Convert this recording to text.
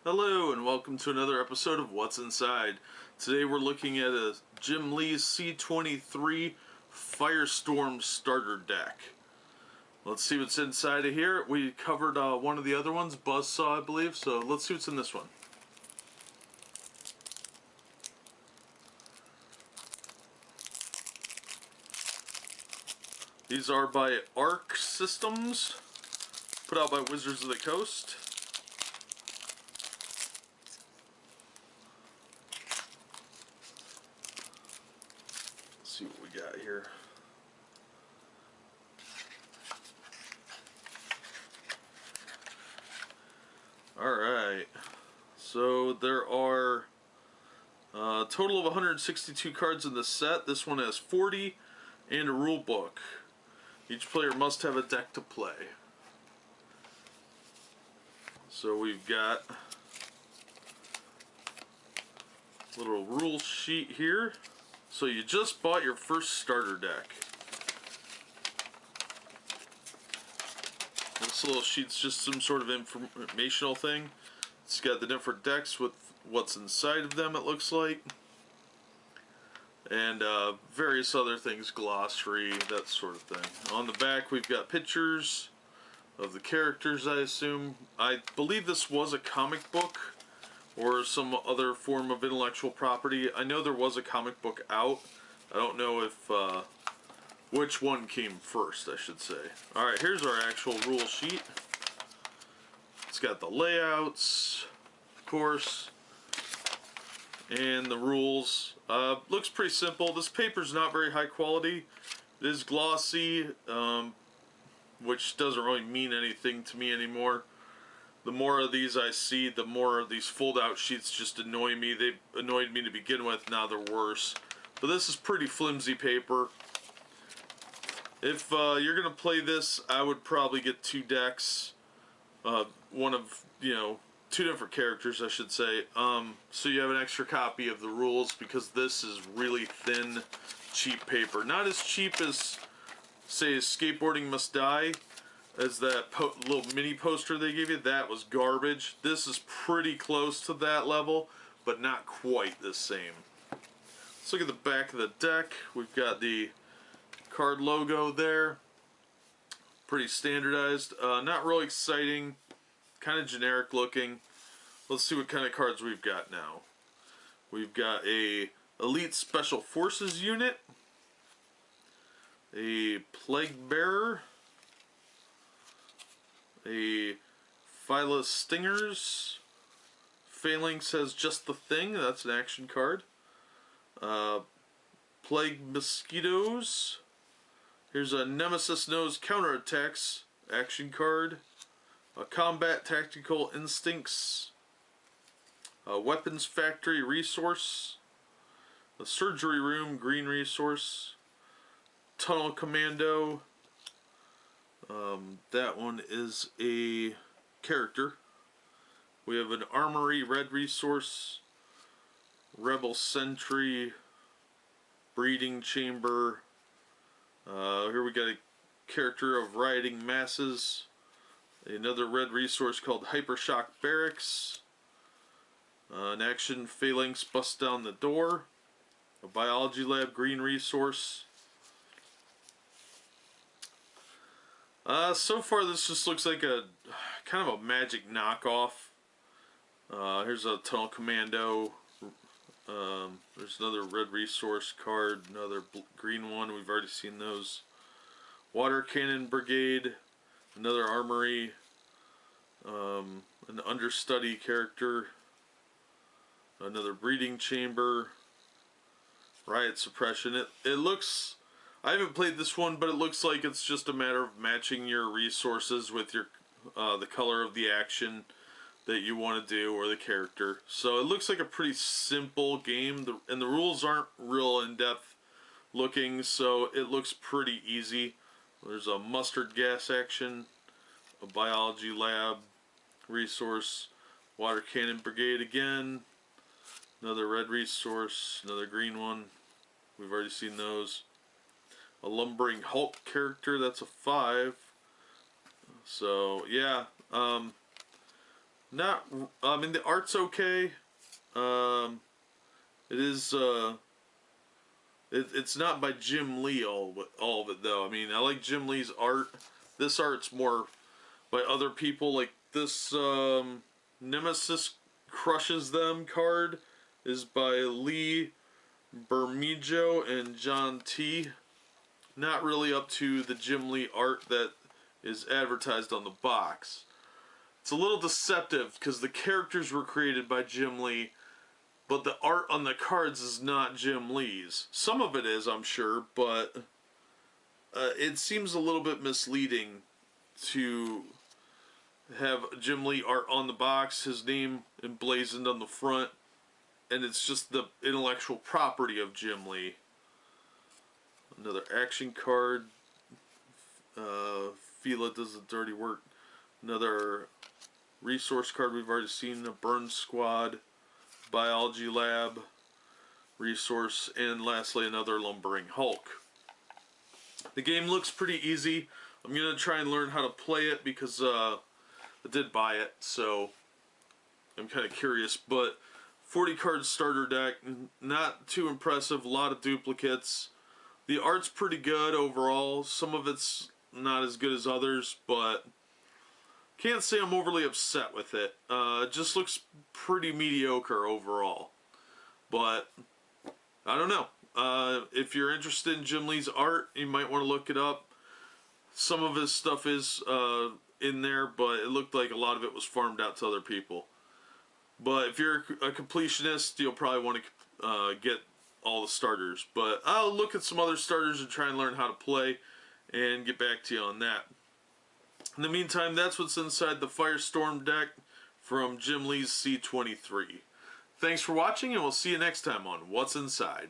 Hello and welcome to another episode of What's Inside. Today we're looking at a Jim Lee C-23 Firestorm starter deck. Let's see what's inside of here. We covered one of the other ones, Buzzsaw I believe, so let's see what's in this one. These are by Arc Systems, put out by Wizards of the Coast. Let's see what we got here. Alright, so there are a total of 162 cards in this set. This one has 40 and a rule book. Each player must have a deck to play. So we've got a little rule sheet here. So you just bought your first starter deck. This little sheet's just some sort of informational thing. It's got the different decks with what's inside of them, it looks like. And various other things, glossary, that sort of thing. On the back we've got pictures of the characters, I assume. I believe this was a comic book or some other form of intellectual property. I know there was a comic book out. I don't know if which one came first, I should say. Alright, here's our actual rule sheet. It's got the layouts, of course, and the rules. Looks pretty simple. This paper's not very high quality. It is glossy, which doesn't really mean anything to me anymore. The more of these I see, the more of these fold-out sheets just annoy me. They annoyed me to begin with, now they're worse. But this is pretty flimsy paper. If you're going to play this, I would probably get two decks. One of, two different characters, I should say. So you have an extra copy of the rules, because this is really thin, cheap paper. Not as cheap as, say, Skateboarding Must Die, as that little mini poster they gave you. That was garbage. This is pretty close to that level, but not quite the same. Let's look at the back of the deck. We've got the card logo there. Pretty standardized. Not really exciting. Kind of generic looking. Let's see what kind of cards we've got now. We've got a Elite Special Forces unit, a Plague Bearer, a Phyla Stingers. Phalanx has Just the Thing, that's an action card. Plague Mosquitoes. Here's a Nemesis Knows Counterattacks action card. A Combat Tactical Instincts. A Weapons Factory Resource. A Surgery Room Green Resource. Tunnel Commando. That one is a character. We have an Armory Red Resource. Rebel Sentry. Breeding Chamber. Here we got a character of Rioting Masses. Another red resource called Hypershock Barracks. An action Phalanx Bust Down the Door. A Biology Lab Green Resource. So far this just looks like a kind of a magic knockoff. Here's a Tunnel Commando. There's another red resource card, another green one, we've already seen those. Water Cannon Brigade, another Armory, an Understudy character, another Breeding Chamber, Riot Suppression. It looks, I haven't played this one, but it looks like it's just a matter of matching your resources with your the color of the action that you want to do, or the character. So it looks like a pretty simple game, and the rules aren't real in-depth looking, so it looks pretty easy. There's a mustard gas action, a biology lab resource, water cannon brigade again, another red resource, another green one, we've already seen those. A lumbering Hulk character, that's a 5. So yeah, Not, I mean, the art's okay. It is, it's not by Jim Lee all of it though. I mean, I like Jim Lee's art. This art's more by other people. Like this, Nemesis Crushes Them card is by Lee Bermejo and John T. Not really up to the Jim Lee art that is advertised on the box. It's a little deceptive because the characters were created by Jim Lee, but the art on the cards is not Jim Lee's. Some of it is, I'm sure, but it seems a little bit misleading to have Jim Lee art on the box, his name emblazoned on the front, and it's just the intellectual property of Jim Lee. Another action card. Fila does the dirty work. Another resource card we've already seen. A Burn Squad, Biology Lab, resource, and lastly another Lumbering Hulk. The game looks pretty easy. I'm going to try and learn how to play it because I did buy it, so I'm kind of curious. But 40 card starter deck, not too impressive, a lot of duplicates. The art's pretty good overall. Some of it's not as good as others, but can't say I'm overly upset with it. It just looks pretty mediocre overall. But I don't know. If you're interested in Jim Lee's art, you might want to look it up. Some of his stuff is in there, but it looked like a lot of it was farmed out to other people. But if you're a completionist, you'll probably want to get all the starters. But I'll look at some other starters and try and learn how to play and get back to you on that. In the meantime, that's what's inside the Firestorm deck from Jim Lee's C-23. Thanks for watching, and we'll see you next time on What's Inside.